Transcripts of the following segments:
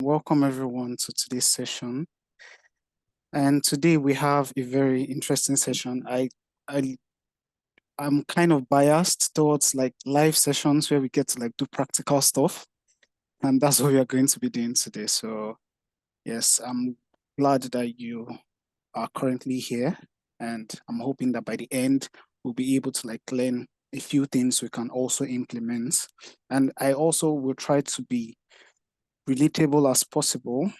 Welcome everyone to today's session. And today we have a very interesting session. I'm kind of biased towards like live sessions where we get to like do practical stuff. And that's what we are going to be doing today. So yes, I'm glad that you are currently here. And I'm hoping that by the end, we'll be able to like learn a few things we can also implement. And I also will try to be relatable as possible.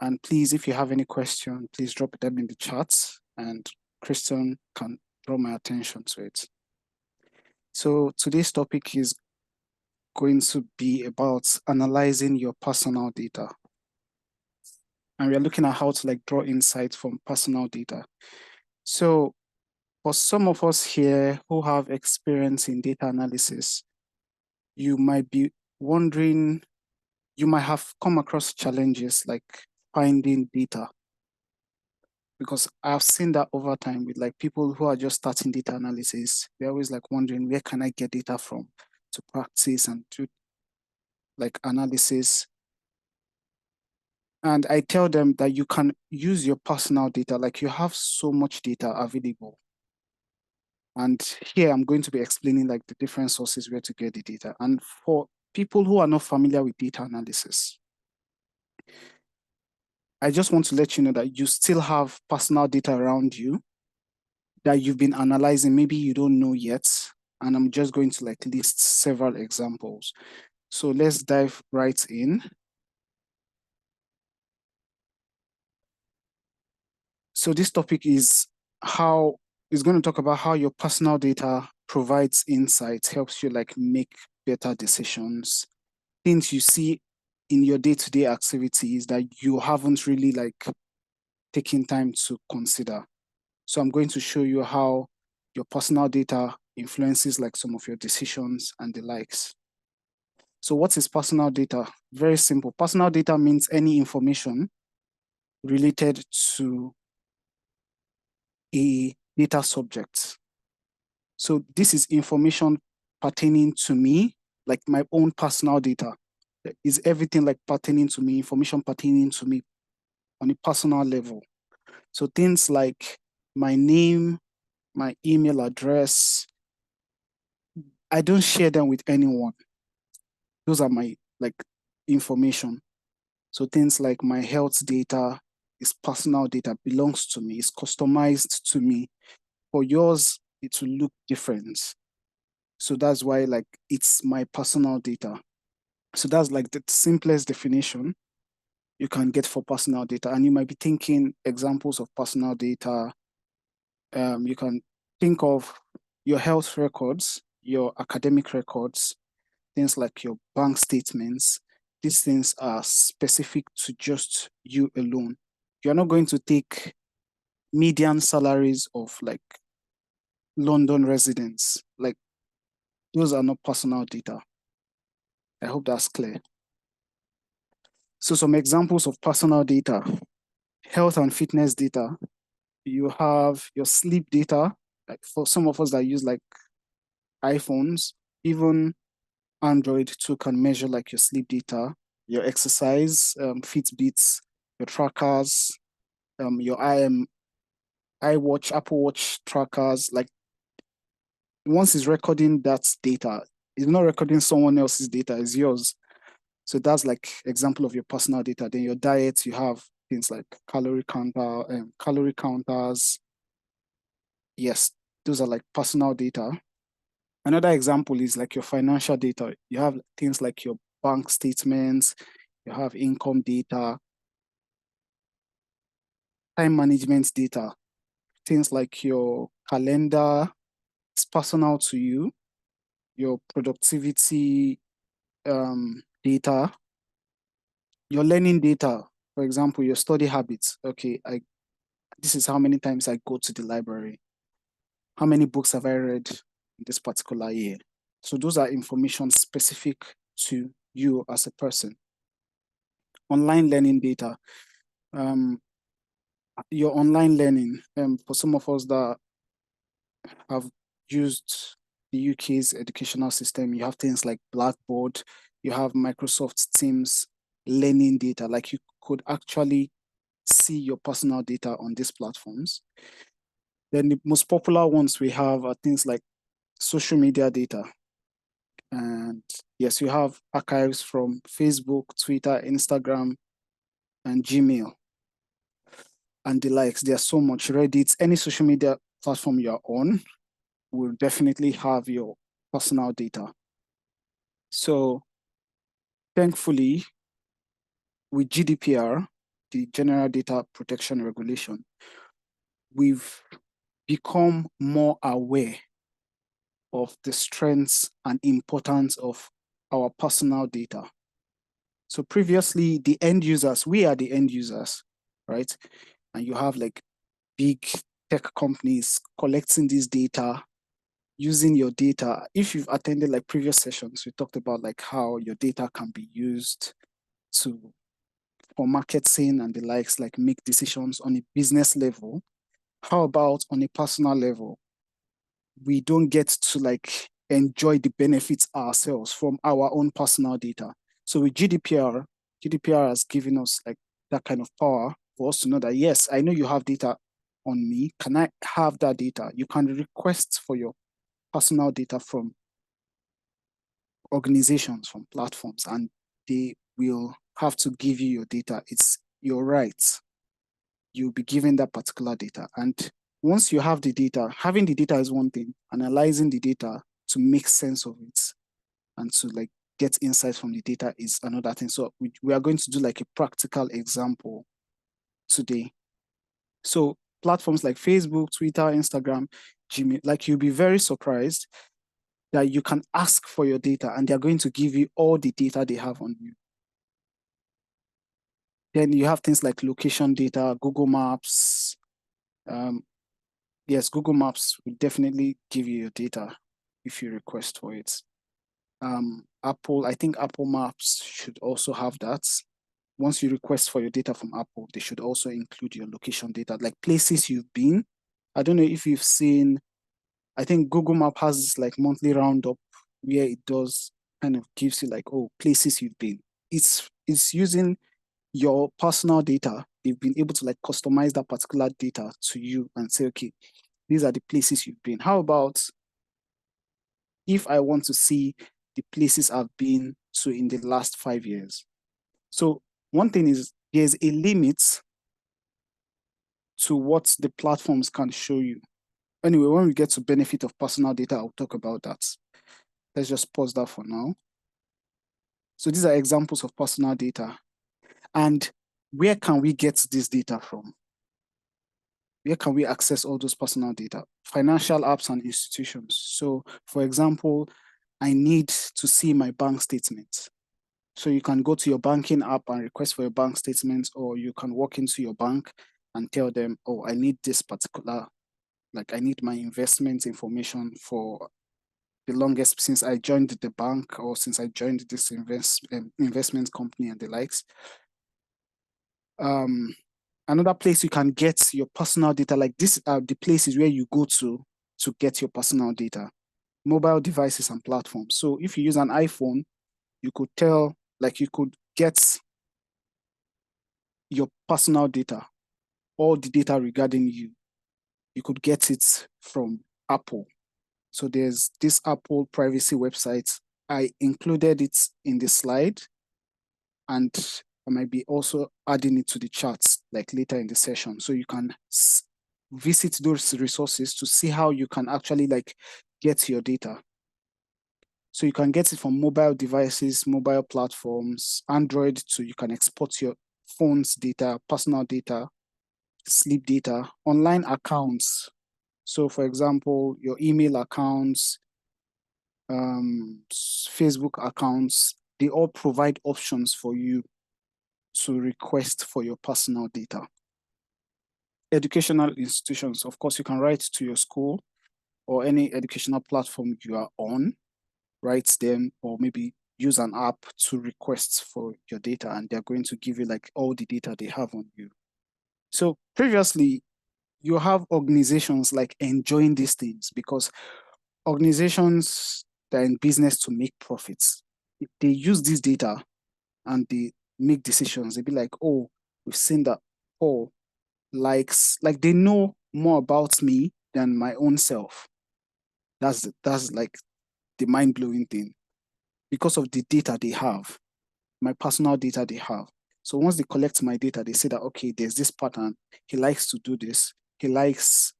And please, if you have any question, please drop them in the chat and Christian can draw my attention to it. So today's topic is going to be about analyzing your personal data. And we're looking at how to like draw insights from personal data. So for some of us here who have experience in data analysis, you might be wondering, you might have come across challenges like finding data, because I've seen that over time with like people who are just starting data analysis. They're always like wondering, where can I get data from to practice and do like analysis? And I tell them that you can use your personal data, like you have so much data available. And here I'm going to be explaining like the different sources where to get the data. And for people who are not familiar with data analysis, I just want to let you know that you still have personal data around you that you've been analyzing. Maybe you don't know yet. And I'm just going to like list several examples. So let's dive right in. So this topic is going to talk about how your personal data provides insights, helps you like make better decisions, things you see in your day-to-day activities that you haven't really like taken time to consider. So I'm going to show you how your personal data influences like some of your decisions and the likes. So what is personal data? Very simple. Personal data means any information related to a data subject. So this is information pertaining to me, like my own personal data. Is everything like pertaining to me, information pertaining to me on a personal level. So things like my name, my email address, I don't share them with anyone. Those are my like information. So things like my health data is personal data, belongs to me, is customized to me. For yours, it will look different. So that's why like it's my personal data. So that's like the simplest definition you can get for personal data. And you might be thinking examples of personal data. You can think of your health records, your academic records, things like your bank statements. These things are specific to just you alone. You're not going to take median salaries of like London residents. Like those are not personal data. I hope that's clear. So some examples of personal data: health and fitness data. You have your sleep data. Like for some of us that use like iPhones, even Android too can measure like your sleep data, your exercise, Fitbits, your trackers, your iWatch, Apple Watch trackers. Like once it's recording that data, it's not recording someone else's data, it's yours. So that's like example of your personal data. Then your diet, you have things like calorie counters. Yes, those are like personal data. Another example is like your financial data. You have things like your bank statements, you have income data, time management data, things like your calendar, it's personal to you, your productivity data, your learning data, for example, your study habits. Okay, this is how many times I go to the library. How many books have I read in this particular year? So those are information specific to you as a person. Online learning data. Your online learning, for some of us that have used the UK's educational system, you have things like Blackboard, you have Microsoft Teams, learning data. Like you could actually see your personal data on these platforms. Then the most popular ones we have are things like social media data. And yes, you have archives from Facebook, Twitter, Instagram, and Gmail, and the likes. There's so much. Reddit, any social media platform you're on will definitely have your personal data. So thankfully, with GDPR, the General Data Protection Regulation, we've become more aware of the strengths and importance of our personal data. So previously, the end users, we are the end users, right? And you have like big tech companies collecting this data, using your data. If you've attended like previous sessions, we talked about like how your data can be used for marketing and the likes, like make decisions on a business level. How about on a personal level? We don't get to like enjoy the benefits ourselves from our own personal data. So with GDPR has given us like that kind of power for us to know that, yes, I know you have data on me. Can I have that data? You can request for your personal data from organizations, from platforms, and they will have to give you your data. It's your right. You'll be given that particular data. And once you have the data, having the data is one thing, analyzing the data to make sense of it and to like get insights from the data is another thing. So we are going to do like a practical example today. So platforms like Facebook, Twitter, Instagram, Gmail, like you'll be very surprised that you can ask for your data and they're going to give you all the data they have on you. Then you have things like location data, Google Maps. Yes, Google Maps will definitely give you your data if you request for it. I think Apple Maps should also have that. Once you request for your data from Apple, they should also include your location data, like places you've been. I don't know if you've seen, I think Google Map has this like monthly roundup where it does kind of gives you like, oh, places you've been. It's using your personal data. They've been able to like customize that particular data to you and say, okay, these are the places you've been. How about if I want to see the places I've been to in the last 5 years? So one thing is there's a limit to what the platforms can show you. Anyway, when we get to benefit of personal data, I'll talk about that. Let's just pause that for now. So these are examples of personal data. And where can we get this data from? Where can we access all those personal data? Financial apps and institutions. So for example, I need to see my bank statement. So you can go to your banking app and request for your bank statement, or you can walk into your bank and tell them, oh, I need this particular, like I need my investment information for the longest since I joined the bank or since I joined this investment company and the likes. Another place you can get your personal data, like this are the places where you go to get your personal data, mobile devices and platforms. So if you use an iPhone, you could tell, like you could get your personal data, all the data regarding you. You could get it from Apple. So there's this Apple privacy website. I included it in the slide, and I might be also adding it to the charts like later in the session. So you can visit those resources to see how you can actually like get your data. So you can get it from mobile devices, mobile platforms, Android, so you can export your phone's data, personal data, sleep data, online accounts. So for example, your email accounts, Facebook accounts, they all provide options for you to request for your personal data. Educational institutions, of course, you can write to your school or any educational platform you are on, write them, or maybe use an app to request for your data, and they're going to give you like all the data they have on you. So previously, you have organizations like enjoying these things because organizations that are in business to make profits, they use this data and they make decisions. They'd be like, oh, we've seen that Paul likes, like they know more about me than my own self. That's like the mind-blowing thing, because of the data they have, my personal data they have. So once they collect my data, they say that, okay, there's this pattern. He likes to do this. He likes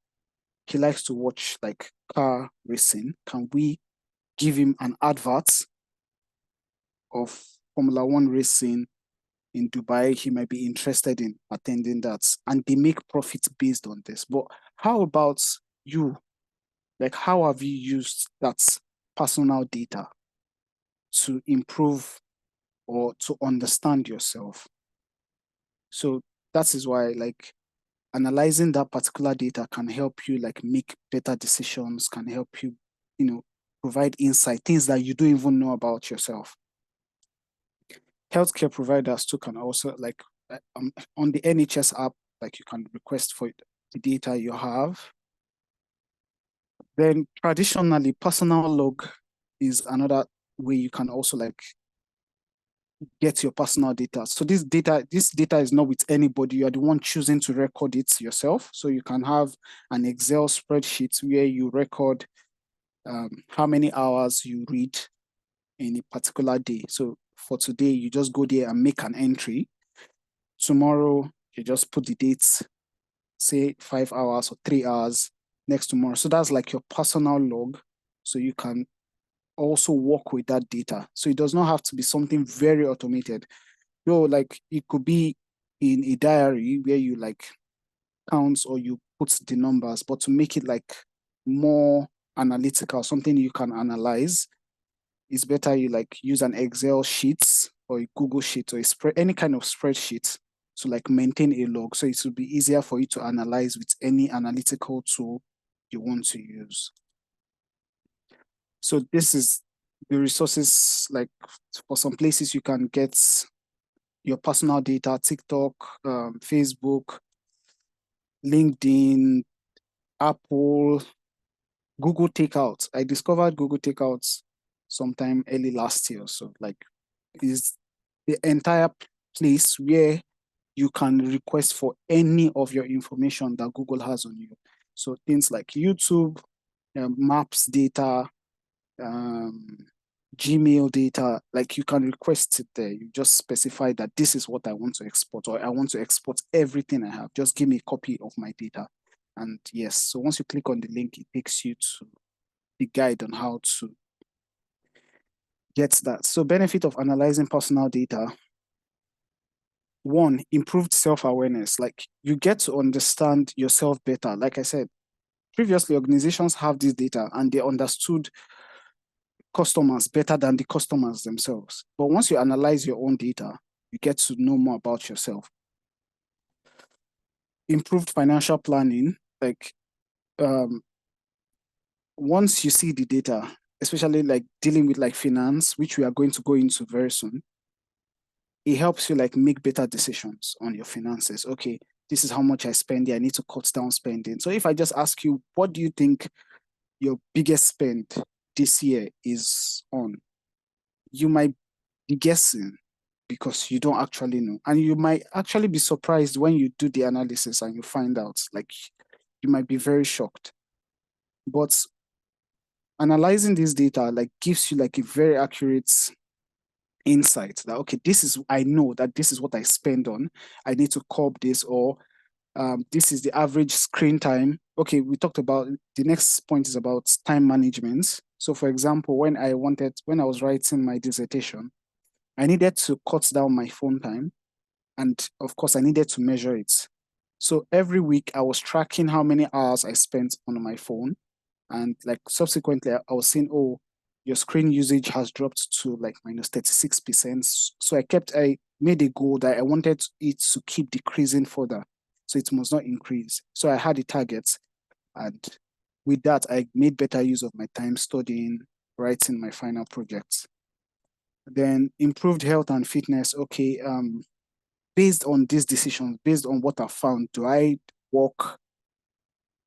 to watch like car racing. Can we give him an advert of Formula One racing in Dubai? He might be interested in attending that. And they make profits based on this. But how about you? Like, how have you used that personal data to improve or to understand yourself? So that is why, like, analyzing that particular data can help you like make better decisions, can help you, provide insight, things that you don't even know about yourself. Healthcare providers too can also like on the NHS app, like you can request for the data you have. Then traditionally, personal log is another way you can also like get your personal data. So this data is not with anybody. You are the one choosing to record it yourself. So you can have an Excel spreadsheet where you record how many hours you read in a particular day. So for today, you just go there and make an entry. Tomorrow, you just put the dates, say 5 hours or 3 hours next tomorrow. So that's like your personal log. So you can also work with that data. So it does not have to be something very automated. Like it could be in a diary where you like count or you put the numbers, but to make it like more analytical, something you can analyze, it's better you like use an Excel sheet or a Google sheet or any kind of spreadsheet to like maintain a log. So it will be easier for you to analyze with any analytical tool you want to use. So this is the resources, like for some places you can get your personal data: TikTok, Facebook, LinkedIn, Apple, Google Takeout. I discovered Google Takeouts sometime early last year. So like is the entire place where you can request for any of your information that Google has on you. So things like YouTube, maps data, Gmail data, like you can request it there. You just specify that this is what I want to export, or I want to export everything I have. Just give me a copy of my data. And yes, so once you click on the link, it takes you to the guide on how to get that. So benefit of analyzing personal data: one, improved self-awareness. Like you get to understand yourself better. Like I said, previously organizations have this data and they understood customers better than the customers themselves. But once you analyze your own data, you get to know more about yourself. Improved financial planning, like once you see the data, especially like dealing with like finance, which we are going to go into very soon, it helps you like make better decisions on your finances. Okay, this is how much I spend here. I need to cut down spending. So if I just ask you, what do you think your biggest spend this year is on? You might be guessing because you don't actually know. And you might actually be surprised when you do the analysis and you find out, like you might be very shocked. But analyzing this data like gives you like a very accurate insight that, okay, I know that this is what I spend on. I need to curb this, or this is the average screen time. Okay, we talked about, the next point is about time management. So for example, when I was writing my dissertation, I needed to cut down my phone time. And of course, I needed to measure it. So every week I was tracking how many hours I spent on my phone. And like subsequently, I was saying, oh, your screen usage has dropped to like minus 36%. So I made a goal that I wanted it to keep decreasing further. So it must not increase. So I had a target. And with that, I made better use of my time studying, writing my final projects. Then improved health and fitness. Okay, based on these decisions, based on what I found, do I walk?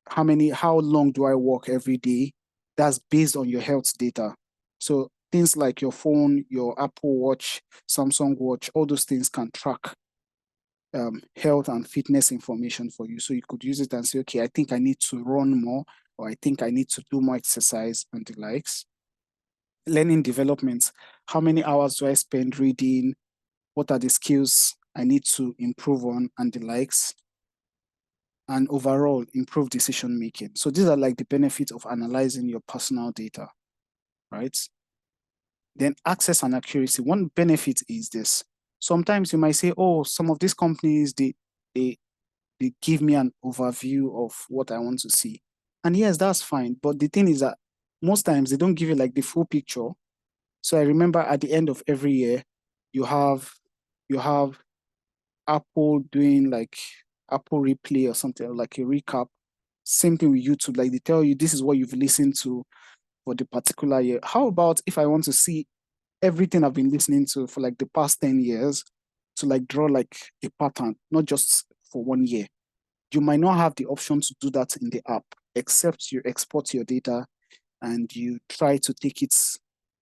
How long do I walk every day? That's based on your health data. So things like your phone, your Apple Watch, Samsung Watch, all those things can track health and fitness information for you. So you could use it and say, okay, I think I need to run more, or I think I need to do more exercise and the likes. Learning development, how many hours do I spend reading? What are the skills I need to improve on and the likes? And overall, improve decision making. So these are like the benefits of analyzing your personal data, right? Then access and accuracy. One benefit is this. Sometimes you might say, oh, some of these companies, they give me an overview of what I want to see. And yes, that's fine. But the thing is that most times they don't give you like the full picture. So I remember at the end of every year, you have Apple doing like Apple Replay or something, like a recap. Same thing with YouTube, like they tell you this is what you've listened to for the particular year. How about if I want to see everything I've been listening to for like the past 10 years to like draw like a pattern, not just for 1 year? You might not have the option to do that in the app, except you export your data and you try to take it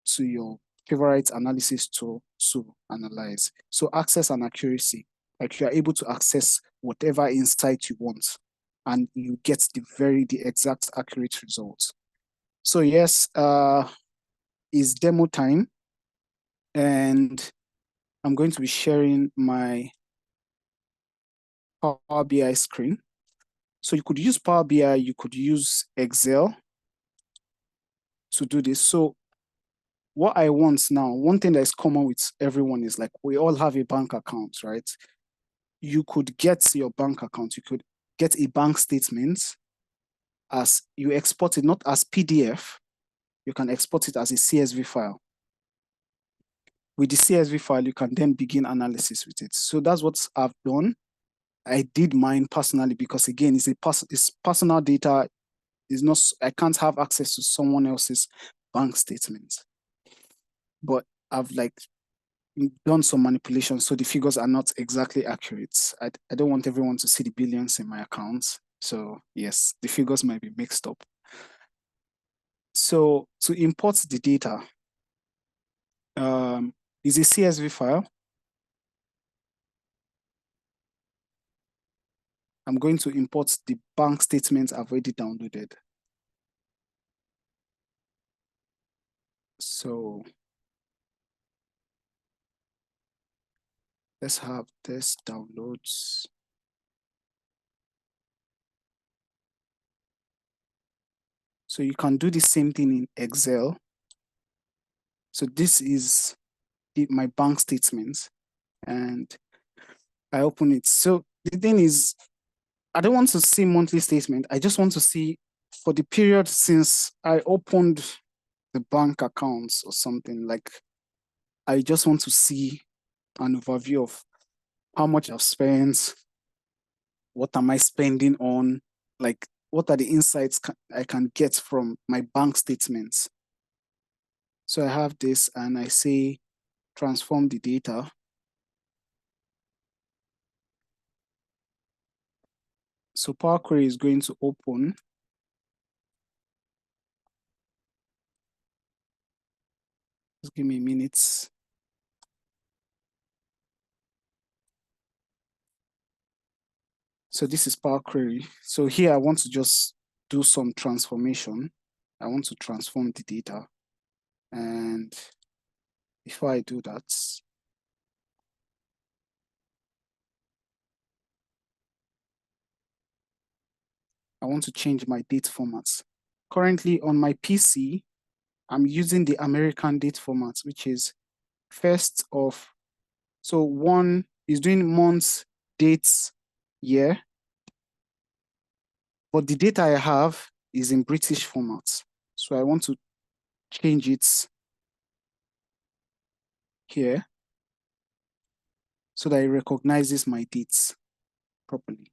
to your favorite analysis tool to analyze. So access and accuracy, like you are able to access whatever insight you want and you get the exact accurate results. So yes, it's demo time, and I'm going to be sharing my Power BI screen. So you could use Power BI, you could use Excel to do this. So what I want now, one thing that is common with everyone is like we all have a bank account, right? You could get your bank account, you could get a bank statement as you export it, not as PDF, you can export it as a CSV file. With the CSV file, you can then begin analysis with it. So that's what I've done. I did mine personally because again, it's personal data. Is not, I can't have access to someone else's bank statement. But I've like done some manipulations, so the figures are not exactly accurate. I don't want everyone to see the billions in my account. So yes, the figures might be mixed up. So to import the data, is a CSV file. I'm going to import the bank statement I've already downloaded. So let's have this downloads. So you can do the same thing in Excel. So this is my bank statement and I open it. So the thing is, I don't want to see monthly statement. I just want to see for the period since I opened the bank accounts or something. Like, I just want to see an overview of how much I've spent, what am I spending on, like what are the insights I can get from my bank statements. So I have this and I say transform the data. So Power Query is going to open. Just give me a minute. So this is Power Query. So here I want to just do some transformation. I want to transform the data. And before I do that, I want to change my date formats. Currently on my PC, I'm using the American date format, which is first of, so one is doing months, dates, year. But the data I have is in British format. So I want to change it here so that it recognizes my dates properly.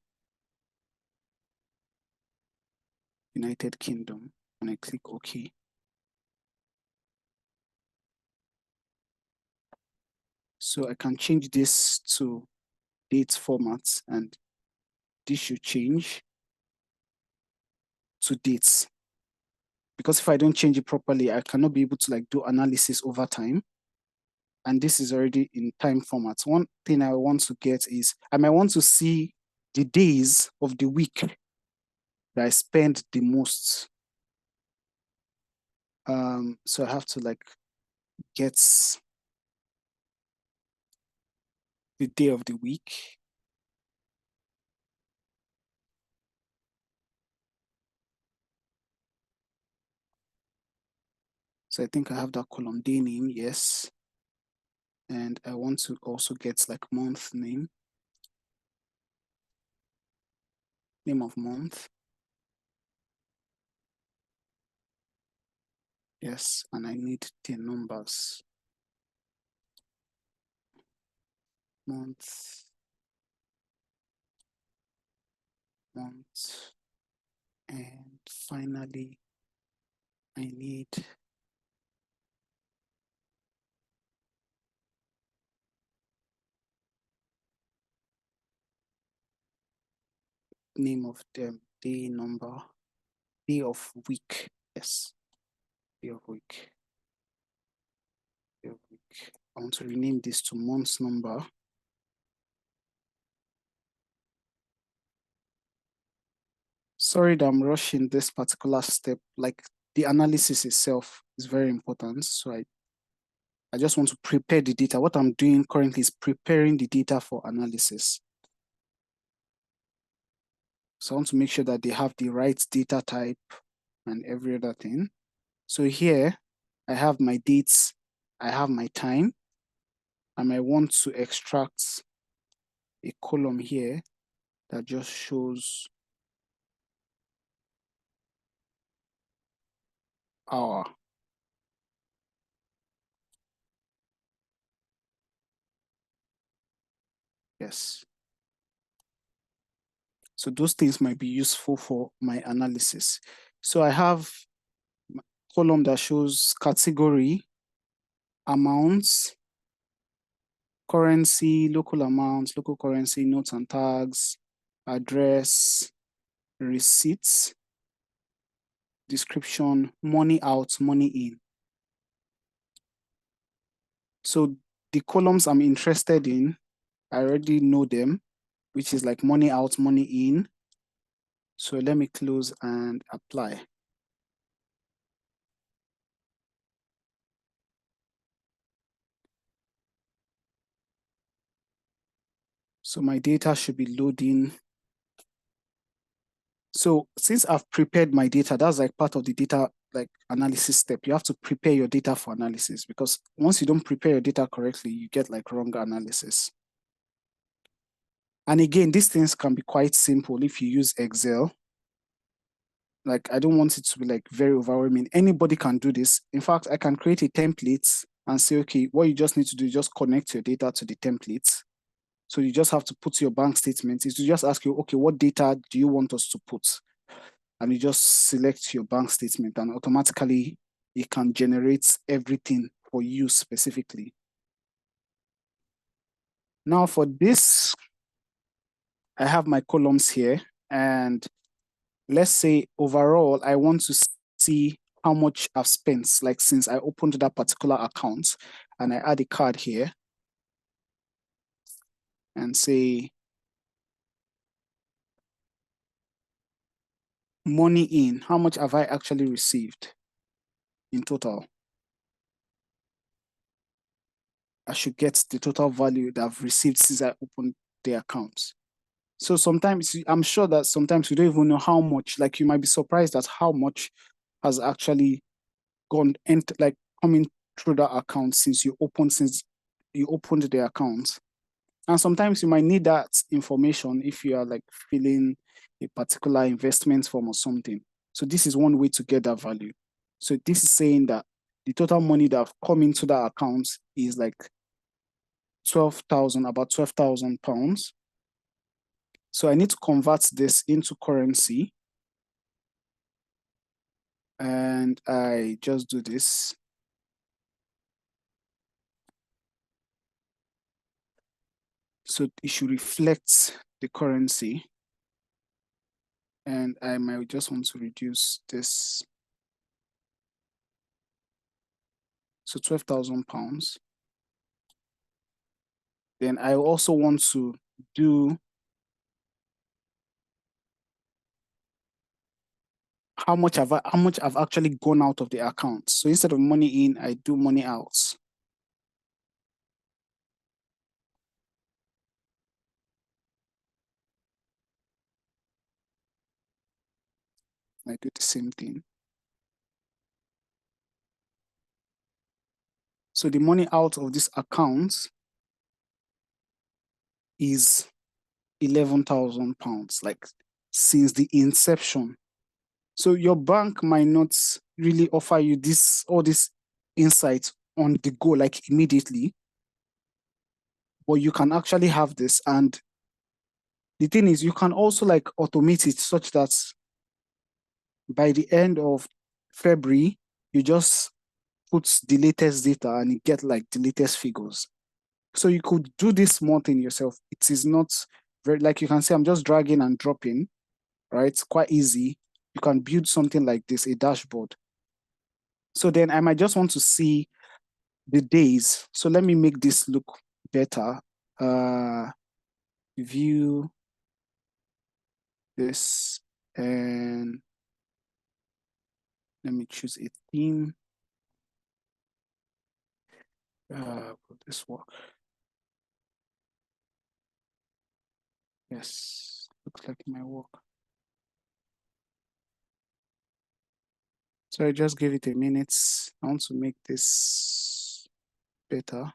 United Kingdom, and I click OK. So I can change this to date formats, and this should change to dates. because if I don't change it properly, I cannot be able to like do analysis over time. And this is already in time format. One thing I want to get is I might want to see the days of the week that I spend the most. So I have to like get the day of the week. So I think I have that column day name, yes. And I want to also get like month name of month. Yes, and I need the numbers. Month, and finally, I need name of the day number, day of week. Yes, day of week. Day of week. I want to rename this to month number. Sorry that I'm rushing this particular step. Like the analysis itself is very important. So I just want to prepare the data. What I'm doing currently is preparing the data for analysis. So I want to make sure that they have the right data type and every other thing. So here I have my dates, I have my time, and I want to extract a column here that just shows hour. Yes. So those things might be useful for my analysis. So I have a column that shows category, amounts, currency, local amounts, local currency, notes and tags, address, receipts, description, money out, money in. So the columns I'm interested in, I already know them, which is like money out, money in. So let me close and apply. So my data should be loading. So since I've prepared my data, that's like part of the data like analysis step. You have to prepare your data for analysis, because once you don't prepare your data correctly, you get like wrong analysis. And again, these things can be quite simple if you use Excel. Like I don't want it to be like very overwhelming. Anybody can do this. In fact, I can create a template and say, okay, what you just need to do is just connect your data to the template. So you just have to put your bank statement. It's to just ask you, okay, what data do you want us to put? And you just select your bank statement, and automatically it can generate everything for you specifically. Now for this, I have my columns here, and let's say overall, I want to see how much I've spent, like since I opened that particular account, and I add a card here and say money in, how much have I actually received in total? I should get the total value that I've received since I opened the account. So sometimes I'm sure that sometimes you don't even know how much, like you might be surprised at how much has actually gone and like coming through that account since you opened the account. And sometimes you might need that information if you are like filling a particular investment form or something. So this is one way to get that value. So this is saying that the total money that have come into that account is like about 12,000 pounds. So I need to convert this into currency. And I just do this. So it should reflect the currency. And I might just want to reduce this So £12,000. Then I also want to do how much I've actually gone out of the account. So instead of money in, I do money out. I do the same thing. So the money out of this account is £11,000, like since the inception. So your bank might not really offer you all this insight on the go, like immediately, but you can actually have this. And the thing is, you can also like automate it such that by the end of February, you just put the latest data and you get like the latest figures. So you could do this small thing yourself. It is not very, like you can say, I'm just dragging and dropping, right? It's quite easy. You can build something like this, a dashboard. So then I might just want to see the days. So let me make this look better. View this, and let me choose a theme. Will this work? Yes, looks like it might work. So I just give it a minute. I want to make this better.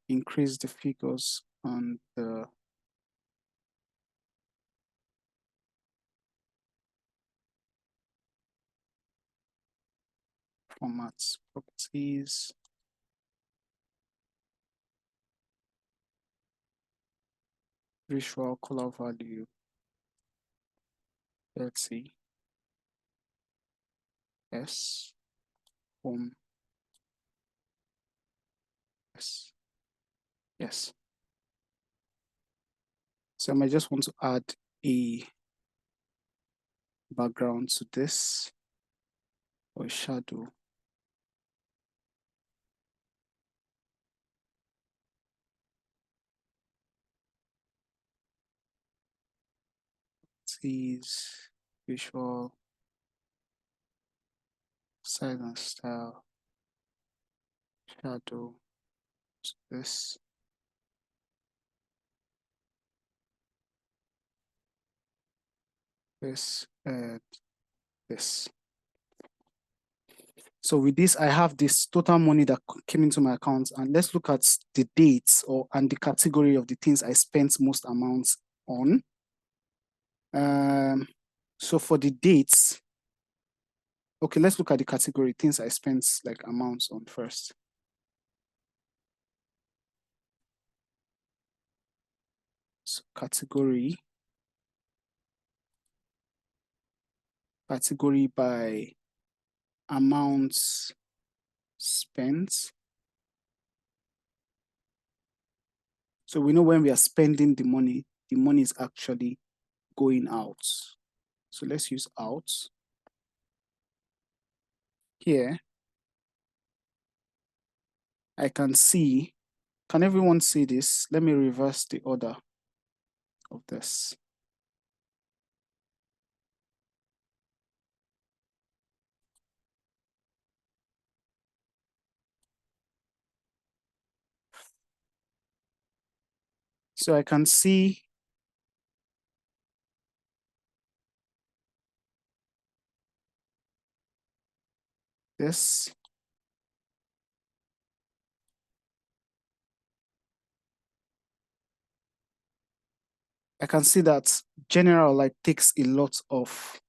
Increase the figures on the formats, properties, visual color value. Let's see. Yes. Home. Yes. Yes. So I might just want to add a background to this, or a shadow. Is visual, size and style, shadow, this. This and this. So with this, I have this total money that came into my account, and let's look at the dates and the category of the things I spent most amounts on. So for the dates, okay, let's look at the category, things I spent like amounts on first. So category by amounts spent. So we know when we are spending the money is actually going out. So let's use out. Here, I can see, can everyone see this? Let me reverse the order of this. So I can see this. I can see that general like takes a lot of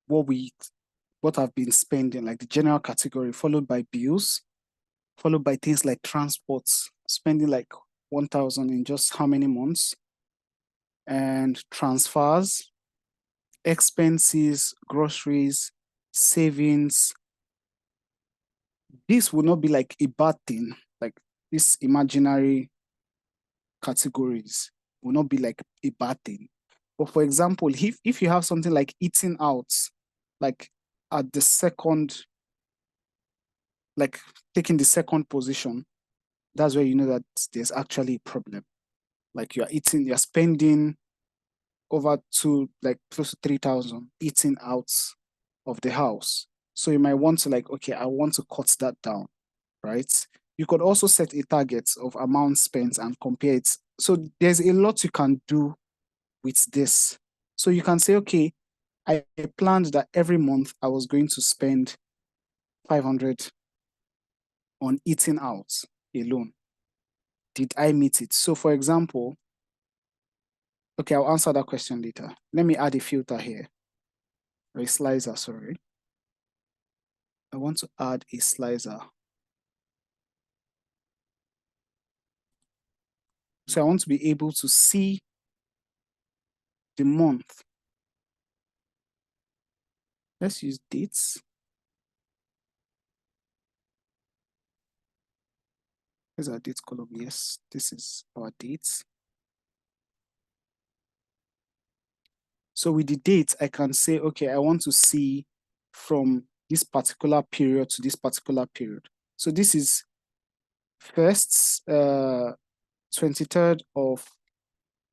what I've been spending, like the general category, followed by bills, followed by things like transports, spending like 1,000 in just how many months, and transfers, expenses, groceries, savings. This will not be like a bad thing, like these imaginary categories will not be like a bad thing. But for example, if you have something like eating out, like at the second, like taking the second position, that's where you know that there's actually a problem. Like you're spending over to like close to 3,000 eating out of the house. So you might want to like, okay, I want to cut that down, right? You could also set a target of amount spent and compare it. So there's a lot you can do with this. So you can say, okay, I planned that every month I was going to spend 500 on eating out alone. Did I meet it? So for example, okay, I'll answer that question later. Let me add a filter here, or a slicer, sorry. I want to add a slicer. So I want to be able to see the month. Let's use dates. Here's our date column. Yes, this is our dates. So with the date, I can say, okay, I want to see from this particular period to this particular period. So this is first, 23rd of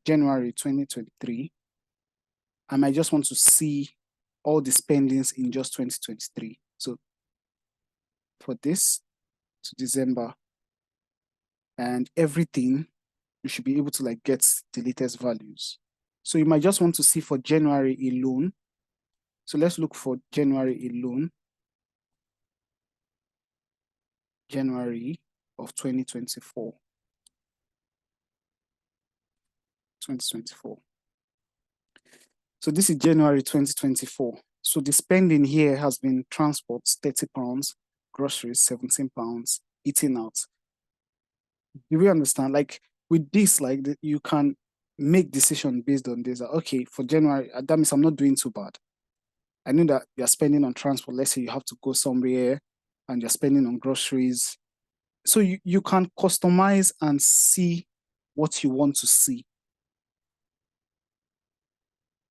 January 2023. I might just want to see all the spendings in just 2023. So for this to December and everything, you should be able to like get the latest values. So you might just want to see for January alone. So let's look for January alone. January of 2024. 2024. So this is January 2024. So the spending here has been transport, 30 pounds, groceries, 17 pounds, eating out. Do we understand? Like with this, like you can make decision based on this. Okay, for January, that means I'm not doing too bad. I know that you're spending on transport. Let's say you have to go somewhere and you're spending on groceries. So you can customize and see what you want to see.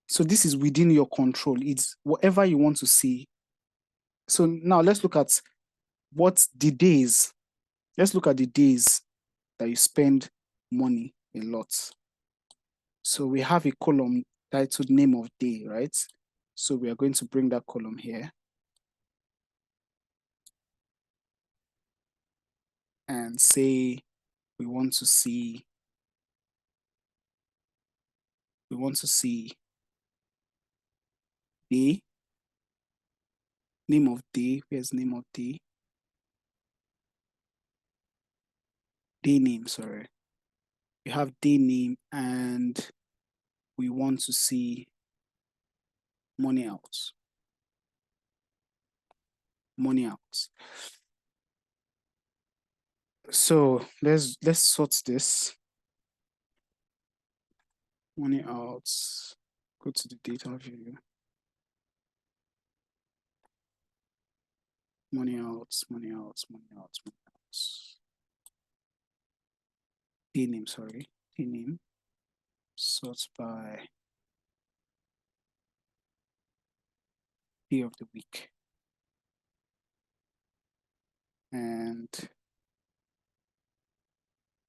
So this is within your control. It's whatever you want to see. So now let's look at what the days. Let's look at the days that you spend money a lot. So we have a column titled name of day, right? So we are going to bring that column here. And say we want to see day, name of day. Where's name of day? Day name, sorry. We have day name and we want to see money out. Money out. So let's sort this. Money out. Go to the data view. Money out, money out, money out, money out. Day name, sorry. Day name. Sort by day of the week. And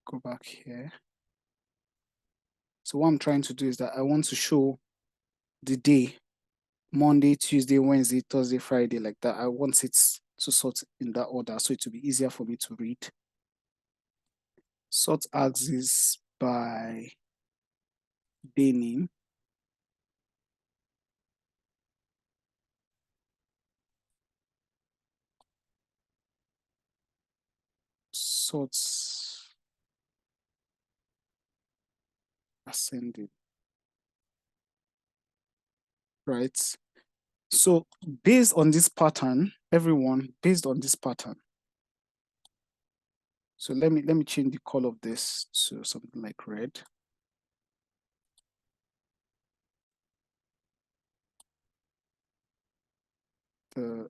go back here. So what I'm trying to do is that I want to show the day, Monday, Tuesday, Wednesday, Thursday, Friday, like that. I want it to sort in that order so it will be easier for me to read. Sort axis by day name. Sorts ascending. Right? So based on this pattern, everyone, based on this pattern. So let me change the color of this to something like red. The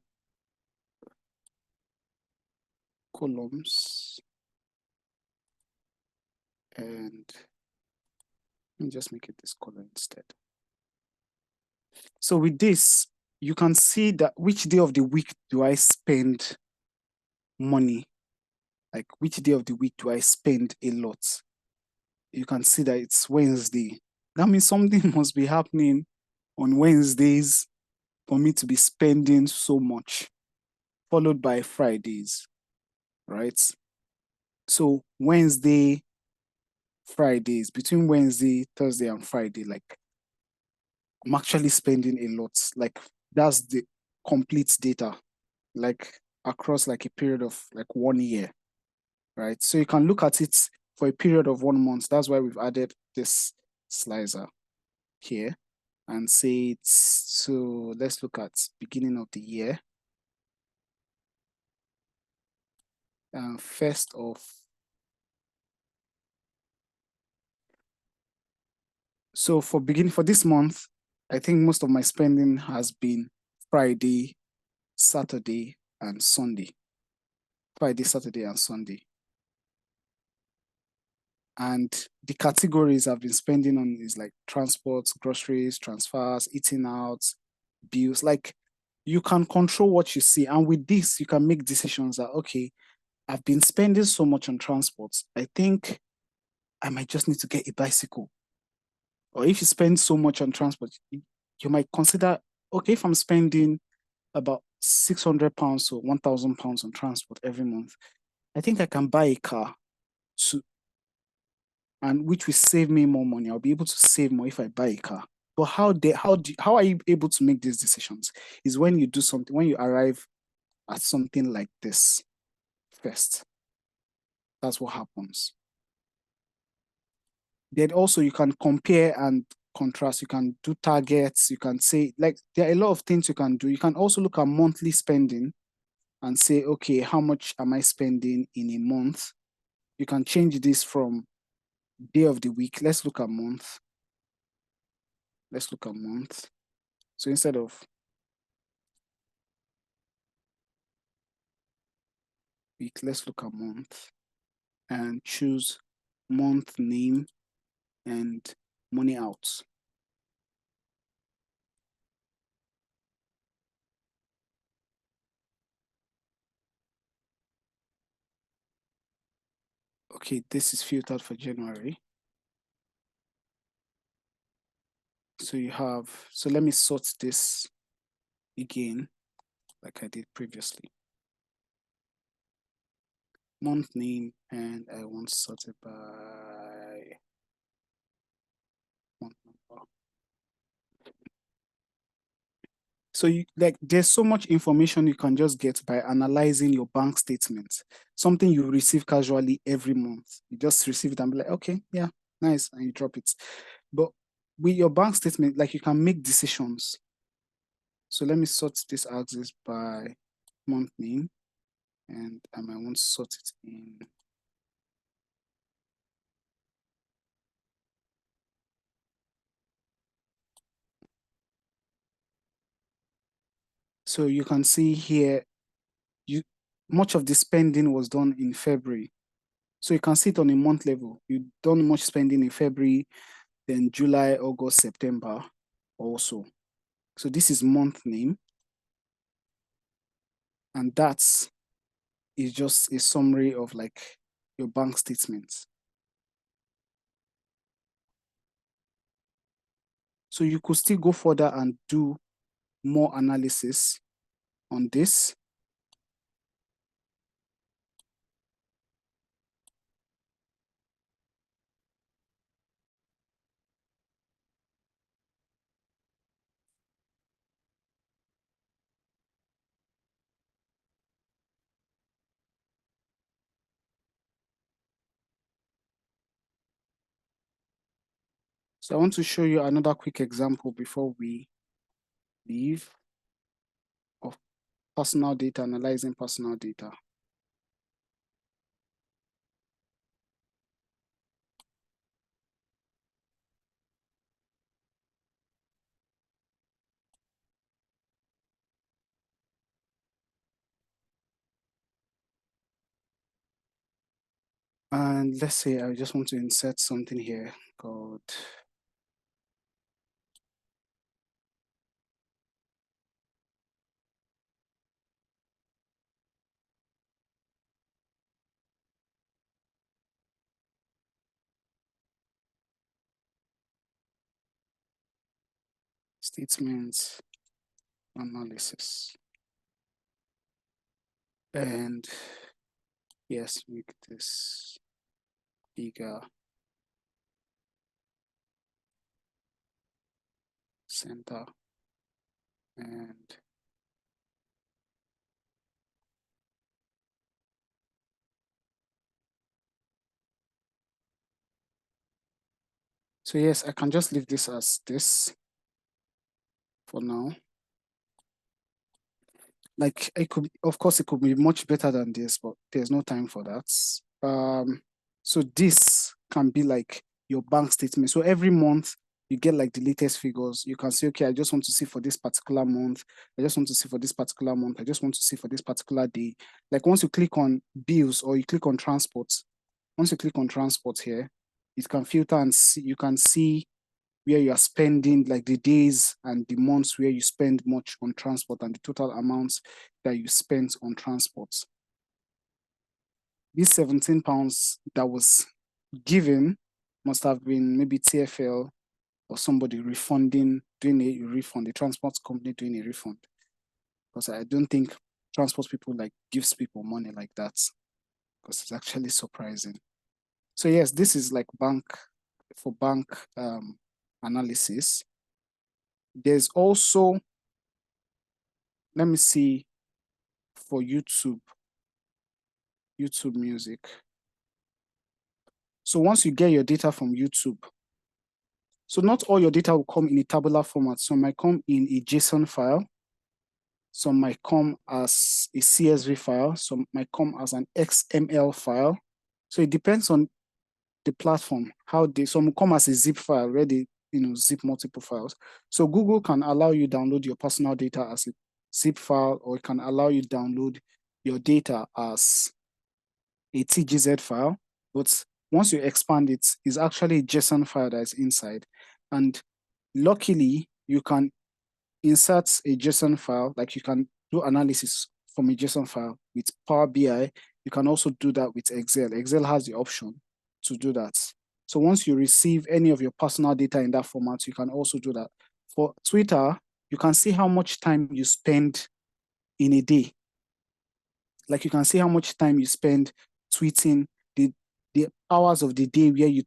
columns, and let me just make it this color instead. So with this, you can see that which day of the week do I spend money? Like which day of the week do I spend a lot? You can see that it's Wednesday. That means something must be happening on Wednesdays for me to be spending so much, followed by Fridays, right? So Wednesday, Fridays, between Wednesday, Thursday, and Friday, like I'm actually spending a lot. Like that's the complete data, like across like a period of like 1 year, right? So you can look at it for a period of 1 month. That's why we've added this slicer here and say it's, so let's look at beginning of the year. First of, so for this month, I think most of my spending has been Friday, Saturday, and Sunday. Friday, Saturday, and Sunday. And the categories I've been spending on is like transport, groceries, transfers, eating out, bills. Like you can control what you see. And with this, you can make decisions that, okay, I've been spending so much on transport. I think I might just need to get a bicycle. Or if you spend so much on transport, you might consider, okay, if I'm spending about £600 or £1,000 on transport every month, I think I can buy a car to, and which will save me more money. I'll be able to save more if I buy a car. But how are you able to make these decisions? Is when you do something, when you arrive at something like this first. That's what happens. Then also you can compare and contrast. You can do targets. You can say, like, there are a lot of things you can do. You can also look at monthly spending and say, okay, how much am I spending in a month? You can change this from day of the week. Let's look at month. Let's look at month. So instead of week, let's look at month and choose month name and money out. Okay, this is filtered for January. So you have, so let me sort this again, like I did previously. Month name, and I want to sort it by month number. So you, like, there's so much information you can just get by analyzing your bank statement. Something you receive casually every month. You just receive it and be like, okay, yeah, nice, and you drop it. But with your bank statement, like, you can make decisions. So let me sort this axis by month name, and I might want to sort it in. So you can see here, much of the spending was done in February. So you can see it on a month level. You've done much spending in February, then July, August, September also. So this is month name. And that's is just a summary of like your bank statements. So you could still go further and do more analysis on this. So I want to show you another quick example before we leave of personal data, analyzing personal data. And let's say I just want to insert something here called statement analysis. And yes, make this bigger. Center. And so yes, I can just leave this as this for now. Like it could, of course, it could be much better than this, but there's no time for that. So this can be like your bank statement. So every month you get like the latest figures. You can say, okay, I just want to see for this particular month. I just want to see for this particular month. I just want to see for this particular day. Like once you click on bills or you click on transport, once you click on transport here, it can filter and see, you can see where you are spending, like the days and the months where you spend much on transport and the total amounts that you spent on transport. This £17 that was given must have been maybe TFL or somebody refunding, doing a refund, the transport company doing a refund. Because I don't think transport people like gives people money like that, because it's actually surprising. So yes, this is like bank analysis. There's also, let me see, for YouTube music. So once you get your data from YouTube, so not all your data will come in a tabular format. Some might come in a JSON file. Some might come as a CSV file. Some might come as an XML file. So it depends on the platform, some will come as a zip file where they zip multiple files. So Google can allow you download your personal data as a zip file, or it can allow you download your data as a TGZ file. But once you expand it, it's actually a JSON file that is inside. And luckily, you can insert a JSON file, like you can do analysis from a JSON file with Power BI. You can also do that with Excel. Excel has the option to do that. So once you receive any of your personal data in that format, you can also do that. For Twitter, you can see how much time you spend in a day. Like you can see how much time you spend tweeting, the hours of the day where you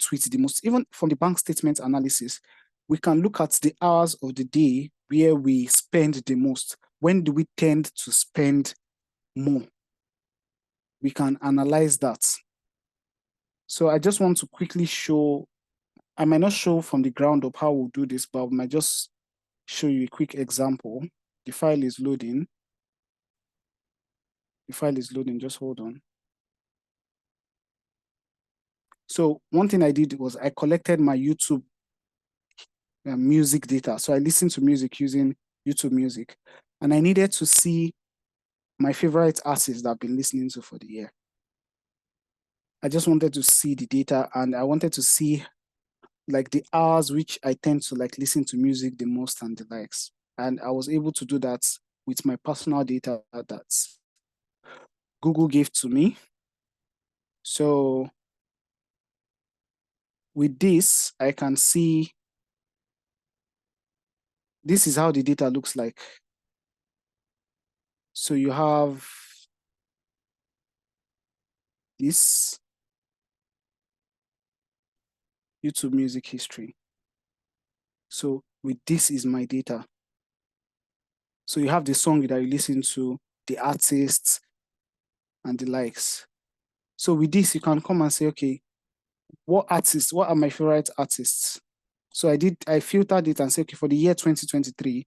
tweet the most. Even from the bank statement analysis, we can look at the hours of the day where we spend the most. When do we tend to spend more? We can analyze that. So I just want to quickly show, I might not show from the ground up how we'll do this, but I might just show you a quick example. The file is loading. The file is loading, just hold on. So one thing I did was I collected my YouTube music data. So I listened to music using YouTube Music, and I needed to see my favorite artists that I've been listening to for the year. I just wanted to see the data, and I wanted to see like the hours which I tend to like listen to music the most and the likes. And I was able to do that with my personal data that Google gave to me. So with this, I can see this is how the data looks like. So you have this YouTube music history. So with this is my data. So you have the song that you listen to, the artists, and the likes. So with this, you can come and say, okay, what are my favorite artists? So I filtered it and said, okay, for the year 2023,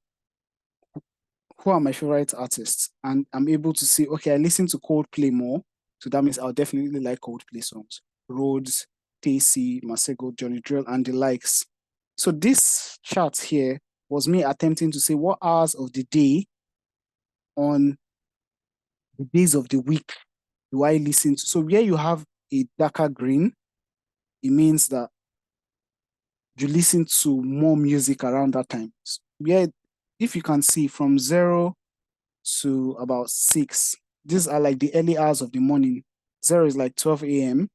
who are my favorite artists? And I'm able to see, okay, I listen to Coldplay more. So that means I'll definitely like Coldplay songs. Rhodes, Tacy, Masego, Johnny Drill, and the likes. So this chart here was me attempting to say what hours of the day on the days of the week do I listen to. So where you have a darker green, it means that you listen to more music around that time. Where, if you can see, from 0 to about 6, these are like the early hours of the morning. 0 is like 12 a.m.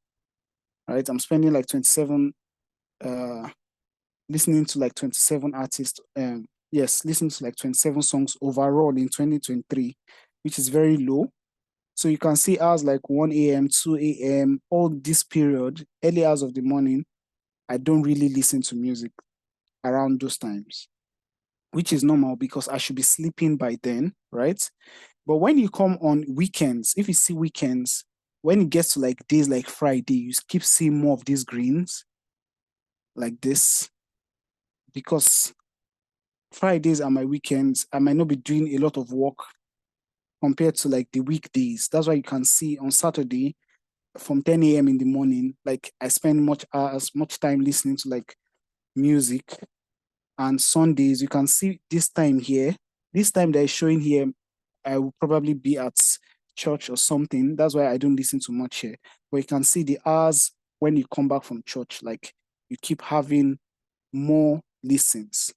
Right? I'm spending like 27, listening to like 27 artists Yes, listen to like 27 songs overall in 2023, which is very low. So you can see hours like 1 a.m., 2 a.m., all this period, early hours of the morning, I don't really listen to music around those times, which is normal because I should be sleeping by then, right? But when you come on weekends, if you see weekends, when it gets to like days like Friday, you keep seeing more of these greens like this because Fridays are my weekends. I might not be doing a lot of work compared to like the weekdays. That's why you can see on Saturday from 10 a.m. in the morning, like I spend much time listening to like music. And Sundays, you can see this time here. This time they're showing here, I will probably be at church or something. That's why I don't listen to much here. But you can see the hours when you come back from church, like you keep having more listens.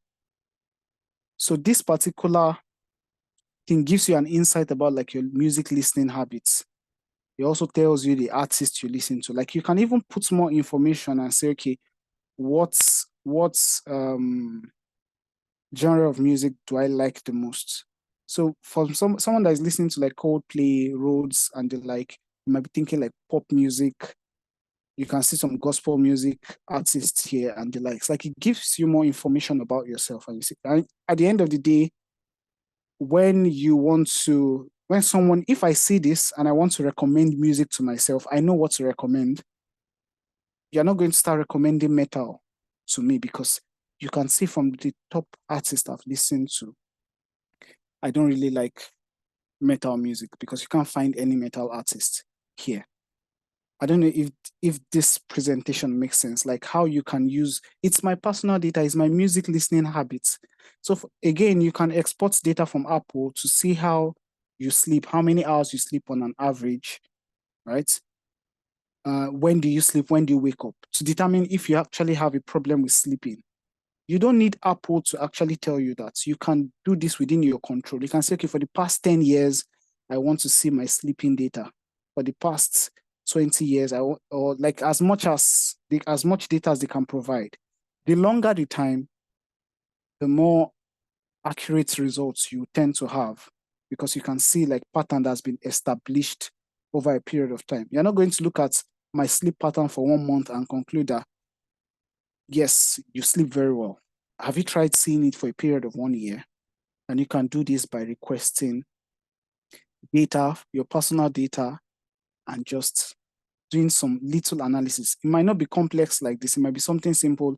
So this particular thing gives you an insight about like your music listening habits. It also tells you the artist you listen to. Like you can even put more information and say, okay, what's genre of music do I like the most? So for someone that is listening to like Coldplay, Rhodes, and the like, you might be thinking like pop music. You can see some gospel music artists here and the likes. Like it gives you more information about yourself. And you see, and at the end of the day, when you want to, when someone, if I see this and I want to recommend music to myself, I know what to recommend. You're not going to start recommending metal to me because you can see from the top artists I've listened to, I don't really like metal music because you can't find any metal artist here. I don't know if this presentation makes sense, like how you can use, it's my personal data, it's my music listening habits. So again, you can export data from Apple to see how you sleep, how many hours you sleep on an average, right? When do you sleep? When do you wake up? To determine if you actually have a problem with sleeping. You don't need Apple to actually tell you that. You can do this within your control. You can say, okay, for the past 10 years, I want to see my sleeping data. For the past 20 years, or like as much data as they can provide. The longer the time, the more accurate results you tend to have because you can see like pattern that's been established over a period of time. You're not going to look at my sleep pattern for 1 month and conclude that, yes, you sleep very well. Have you tried seeing it for a period of 1 year? And you can do this by requesting data, your personal data, and just doing some little analysis. It might not be complex like this. It might be something simple.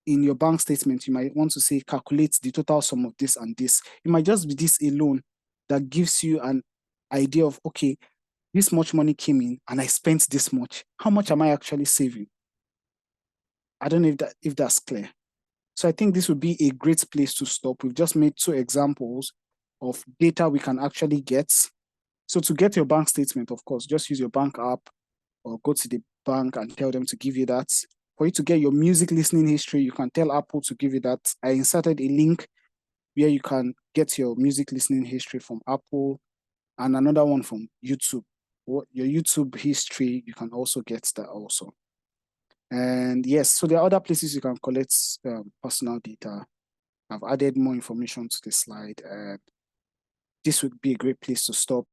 In your bank statement, you might want to say, calculate the total sum of this and this. It might just be this alone that gives you an idea of, okay, this much money came in and I spent this much. How much am I actually saving? I don't know if that's clear. So I think this would be a great place to stop. We've just made 2 examples of data we can actually get. So to get your bank statement, of course, just use your bank app or go to the bank and tell them to give you that. For you to get your music listening history, you can tell Apple to give you that. I inserted a link where you can get your music listening history from Apple and another one from YouTube. Your YouTube history, you can also get that also. And yes, so there are other places you can collect personal data. I've added more information to the slide, and this would be a great place to stop.